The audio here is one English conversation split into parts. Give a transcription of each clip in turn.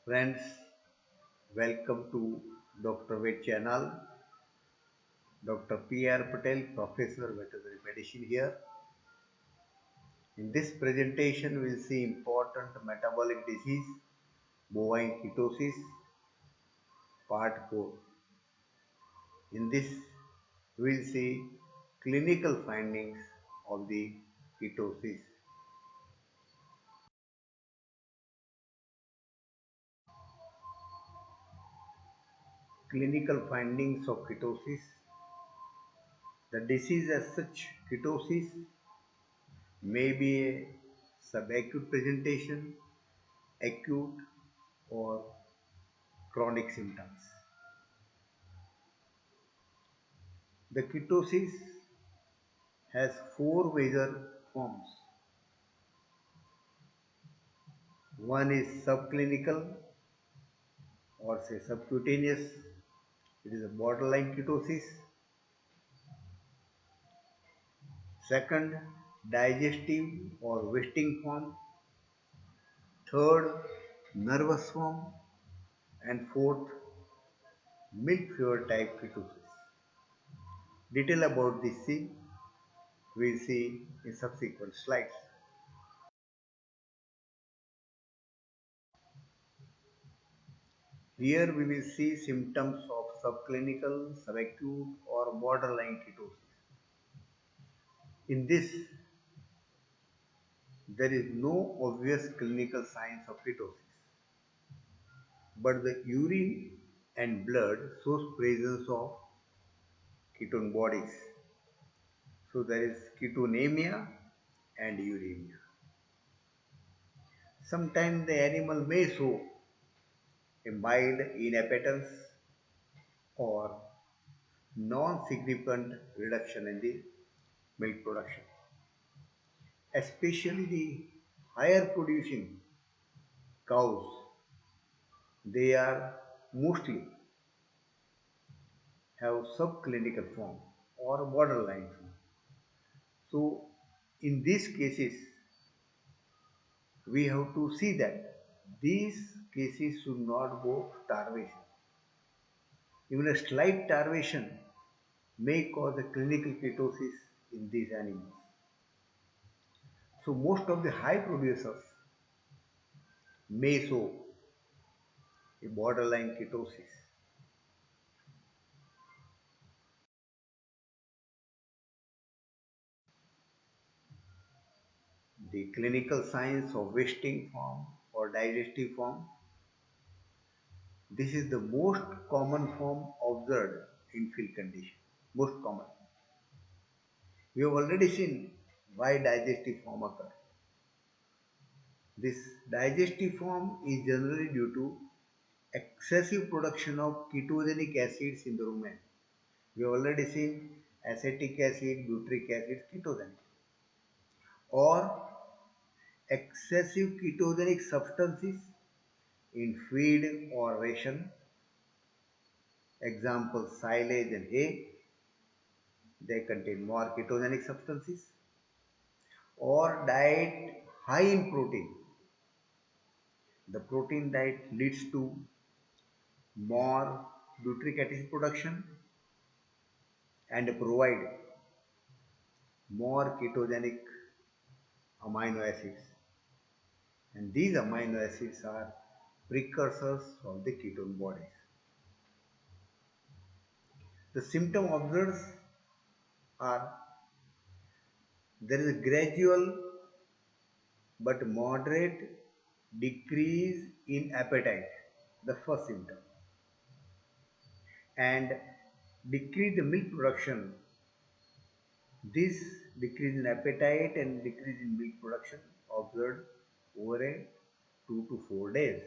Friends, welcome to Dr. Vet channel. Dr. P.R. Patel, Professor Veterinary Medicine here. In this presentation, we'll see important metabolic disease, bovine ketosis, part 4. In this, we'll see clinical findings of the ketosis. Clinical findings of ketosis. The disease as such, ketosis, may be a subacute presentation, acute or chronic symptoms. The ketosis has four major forms. One is subclinical or say subcutaneous. It is a borderline ketosis. Second, digestive or wasting form. Third, nervous form. And fourth, milk fever type ketosis. Detail about this we'll see in subsequent slides. Here we will see symptoms of subclinical, subacute or borderline ketosis. In this, there is no obvious clinical signs of ketosis, but the urine and blood shows presence of ketone bodies. So there is ketonemia and uremia. Sometimes the animal may show a mild inappetence or non-significant reduction in the milk production. Especially the higher producing cows, they are mostly have subclinical form or borderline form. So in these cases, we have to see that these cases should not go starvation. Even a slight starvation may cause a clinical ketosis in these animals. So most of the high producers may show a borderline ketosis. The clinical signs of wasting form or digestive form. This is the most common form observed in field condition. Most common. We have already seen why digestive form occur. This digestive form is generally due to excessive production of ketogenic acids in the rumen. We have already seen acetic acid, butyric acid, ketogenic. Or excessive ketogenic substances in feed or ration. Example, silage and hay. They contain more ketogenic substances. Or diet high in protein. The protein diet leads to more butyric acid production and provide more ketogenic amino acids. And these amino acids are precursors of the ketone bodies. The symptom observed are there is a gradual but moderate decrease in appetite, the first symptom, and decrease the milk production. This decrease in appetite and decrease in milk production observed over a 2 to 4 days.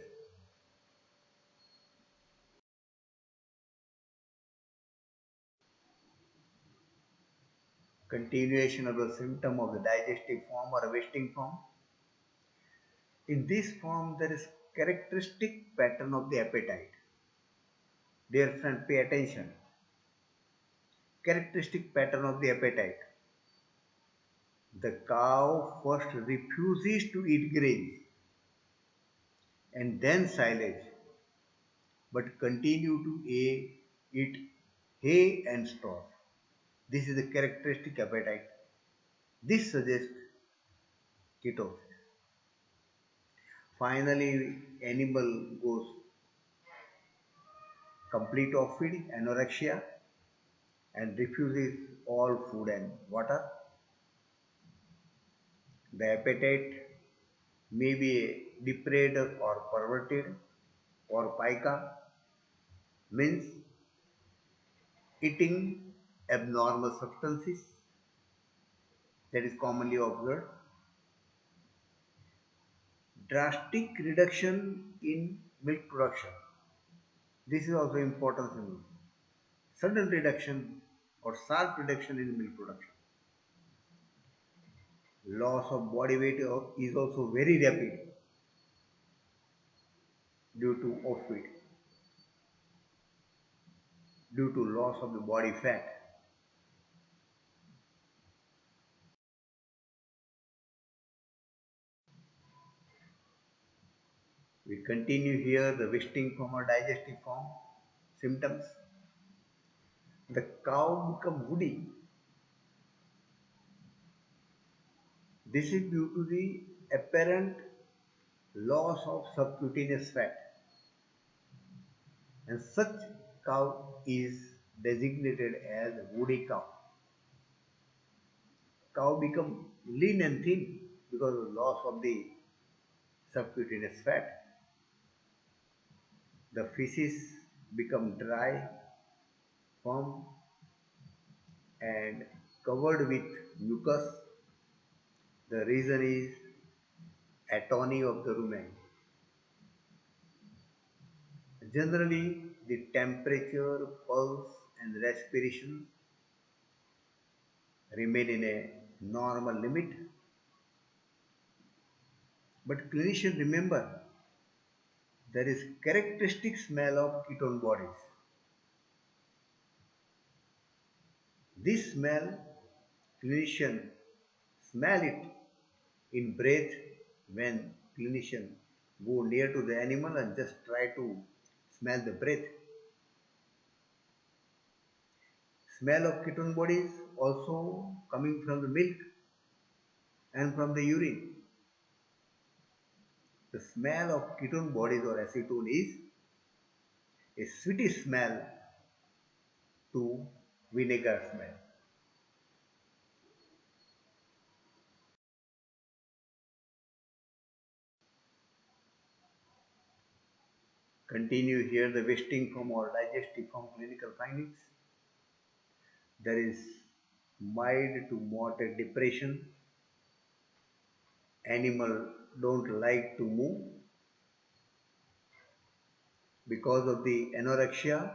Continuation of the symptom of the digestive form or wasting form. In this form, there is characteristic pattern of the appetite. Dear friend, pay attention. Characteristic pattern of the appetite. The cow first refuses to eat grains and then silage but continue to eat hay and straw. This is a characteristic appetite. This suggests ketosis. Finally, animal goes complete off feed, anorexia, and refuses all food and water. The appetite may be depraved or perverted, or pica means eating abnormal substances that is commonly observed. Drastic reduction in milk production. This is also important symptom. Sudden reduction or sharp reduction in milk production. Loss of body weight is also very rapid due to off-feed, due to loss of the body fat. We continue here the wasting from or digestive form symptoms. The cow become woody. This is due to the apparent loss of subcutaneous fat, and such cow is designated as woody cow. Cow become lean and thin because of loss of the subcutaneous fat. The feces become dry, firm, and covered with mucus. The reason is atony of the rumen. Generally, the temperature, pulse, and respiration remain in a normal limit. But clinicians remember there is characteristic smell of ketone bodies. This smell, clinician smell it in breath when clinician go near to the animal and just try to smell the breath. Smell of ketone bodies also coming from the milk and from the urine. The smell of ketone bodies or acetone is a sweet smell to vinegar smell. Continue here the wasting from or digestive from clinical findings. There is mild to moderate depression. Animal don't like to move because of the anorexia.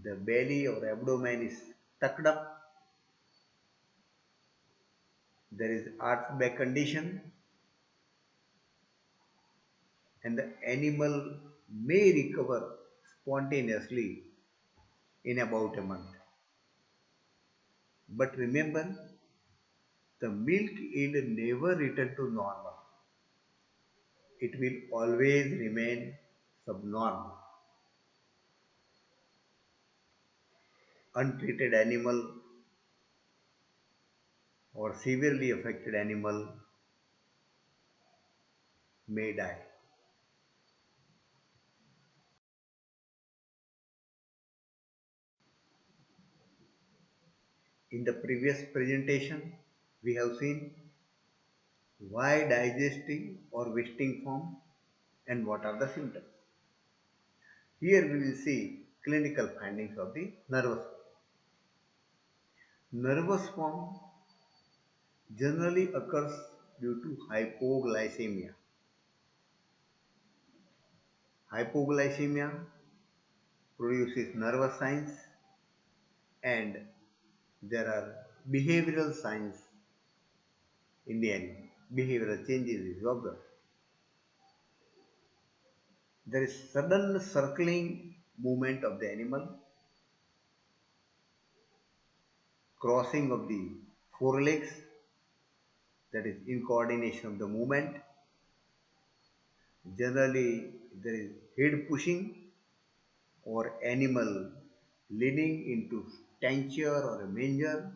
The belly or abdomen is tucked up. There is arch back condition, and the animal may recover spontaneously in about a month. But remember, the milk yield never return to normal. It will always remain subnormal. Untreated animal or severely affected animal may die. In the previous presentation, we have seen why digesting or wasting form and what are the symptoms. Here we will see clinical findings of the nervous form. Nervous form generally occurs due to hypoglycemia. Hypoglycemia produces nervous signs, and there are behavioral signs in the animal. Behavioral changes is observed. There is sudden circling movement of the animal, crossing of the forelegs, that is incoordination of the movement, Generally, there is head pushing or animal leaning into stanchion or a manger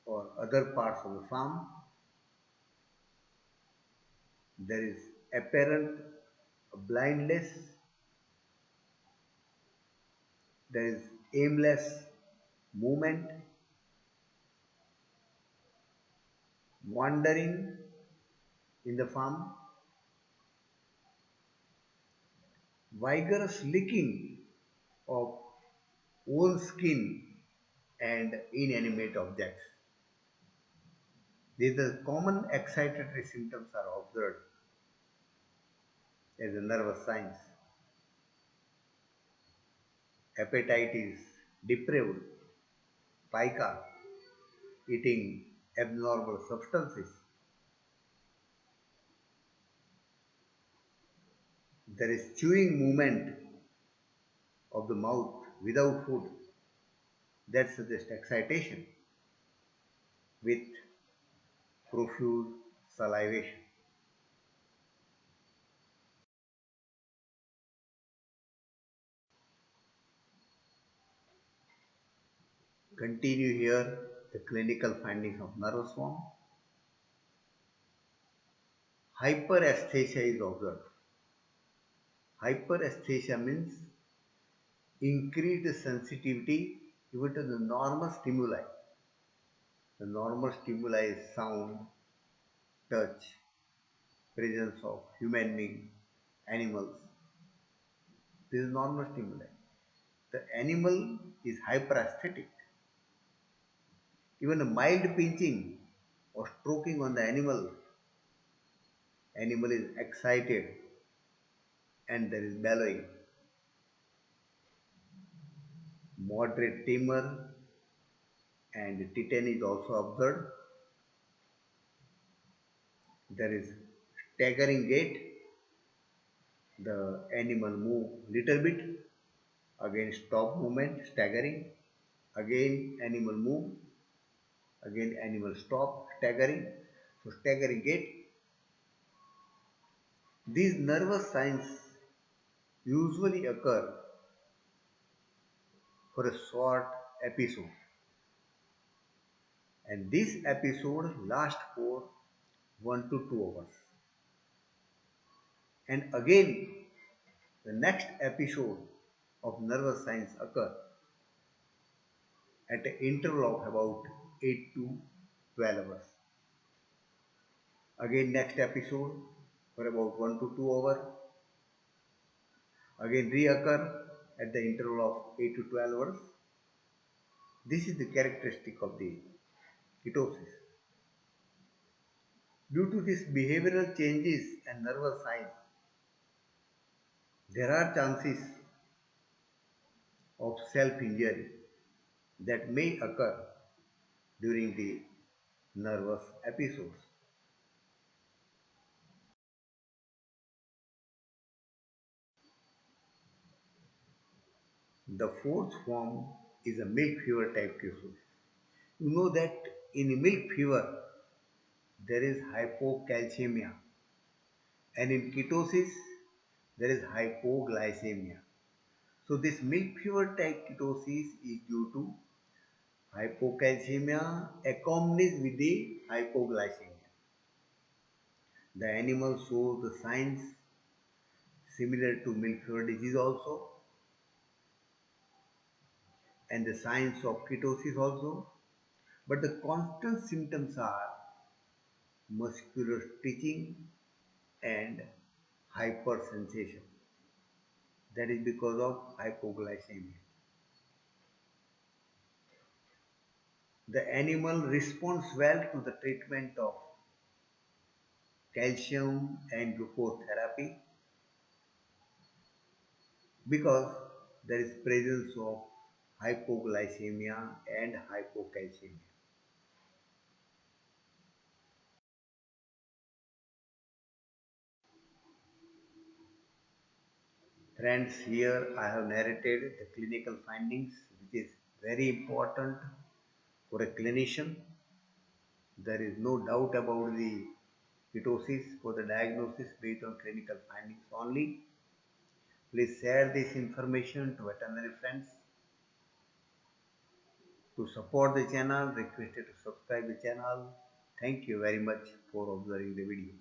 or other parts of the farm. There is apparent blindness, there is aimless movement, wandering in the farm, vigorous licking of own skin and inanimate objects. These are common excitatory symptoms are observed as a nervous signs. Appetite is depraved, pica, eating abnormal substances. There is chewing movement of the mouth without food that suggests excitation with profuse salivation. Continue here the clinical findings of nervous form. Hyperesthesia is observed. Hyperesthesia means increased sensitivity even to the normal stimuli. The normal stimuli is sound, touch, presence of human being, animals. This is normal stimuli. The animal is hyperesthetic. Even a mild pinching or stroking on the animal is excited and there is bellowing. Moderate tremor and titan is also observed. There is staggering gait. The animal move little bit, again stop movement, staggering, again animal move, again animal stop, staggering. So staggering gait. These nervous signs usually occur for a short episode, and this episode lasts for 1 to 2 hours. And again, the next episode of nervous signs occur at an interval of about 8 to 12 hours. Again, next episode for about 1 to 2 hours. Again, reoccur at the interval of 8 to 12 hours. This is the characteristic of the ketosis. Due to these behavioral changes and nervous signs, there are chances of self-injury that may occur during the nervous episodes. The fourth form is a milk fever type ketosis. You know that in milk fever there is hypocalcemia, and in ketosis there is hypoglycemia. So this milk fever type ketosis is due to hypocalcemia accompanied with the hypoglycemia. The animal shows the signs similar to milk fever disease also, and the signs of ketosis also, but the constant symptoms are muscular twitching and hypersensation. That is because of hypoglycemia. The animal responds well to the treatment of calcium and glucose therapy because there is presence of hypoglycemia and hypocalcemia. Friends, here I have narrated the clinical findings, which is very important for a clinician. There is no doubt about the ketosis for the diagnosis based on clinical findings only. Please share this information to veterinary friends. To support the channel, requested to subscribe the channel. Thank you very much for observing the video.